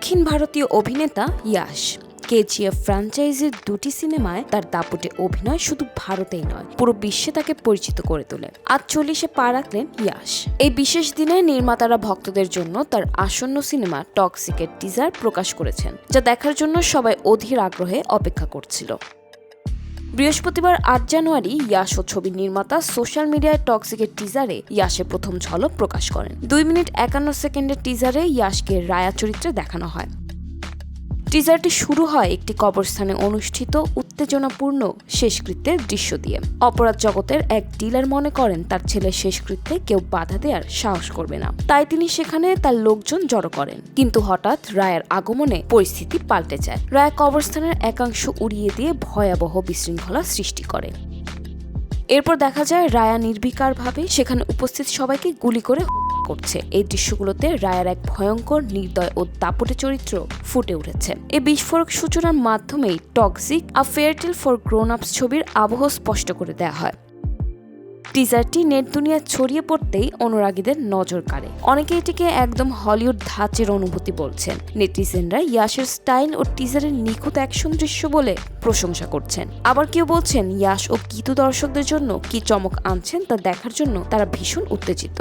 দক্ষিণ ভারতীয় অভিনেতা ইয়াশ কেজিএফ ফ্র্যাঞ্চাইজির দুটি সিনেমায় তার দাপটে অভিনয় শুধু ভারতেই নয়, পুরো বিশ্বে তাকে পরিচিত করে তোলে। আজ 40-এ পা রাখলেন ইয়াশ। এই বিশেষ দিনে নির্মাতারা ভক্তদের জন্য তার আসন্ন সিনেমা টক্সিকের টিজার প্রকাশ করেছেন, যা দেখার জন্য সবাই অধীর আগ্রহে অপেক্ষা করছিল। বৃহস্পতিবার 8 জানুয়ারি ইয়াশ ও ছবির নির্মাতা সোশ্যাল মিডিয়ায় টক্সিকের টিজারে ইয়াশের প্রথম ঝলক প্রকাশ করেন। 2 মিনিট 51 সেকেন্ডের টিজারে ইয়াশকে রায়া চরিত্রে দেখানো হয়। টিজারটি শুরু হয় একটি কবরস্থানে অনুষ্ঠিত উত্তেজনাপূর্ণ শেষকৃত্যের দৃশ্য দিয়ে। অপরাধ জগতের এক ডিলার মনে করেন তার ছেলের শেষকৃত্যে কেউ বাধা দেওয়ার সাহস করবে না, তাই তিনি সেখানে তার লোকজন জড়ো করেন। কিন্তু হঠাৎ রায়ার আগমনে পরিস্থিতি পাল্টে যায়। রায়া কবরস্থানের একাংশ উড়িয়ে দিয়ে ভয়াবহ বিশৃঙ্খলা সৃষ্টি করে। এরপর দেখা যায় রায়া নির্বিকারভাবে সেখানে উপস্থিত সবাইকে গুলি করে করছে। এই দৃশ্যগুলোতে রায়ার এক ভয়ঙ্কর, নির্দয় ও দাপটে চরিত্র ফুটে উঠেছে। এই বিস্ফোরক সূচনার মাধ্যমেই toxic a fairy tale for grown আপস ছবির আবহ স্পষ্ট করে দেওয়া হয়। টিজারটি নেট দুনিয়া ছড়িয়ে পড়তেই অনুরাগীদের নজর কাড়ে। অনেকে এটিকে একদম হলিউড ধাঁচের অনুভূতি বলছেন। নেটিজেনরা ইয়াশের স্টাইল ও টিজারের নিখুঁত অ্যাকশন দৃশ্য বলে প্রশংসা করছেন। আবার কেউ বলছেন ইয়াশ ও কিতু দর্শকদের জন্য কি চমক আনছেন তা দেখার জন্য তারা ভীষণ উত্তেজিত।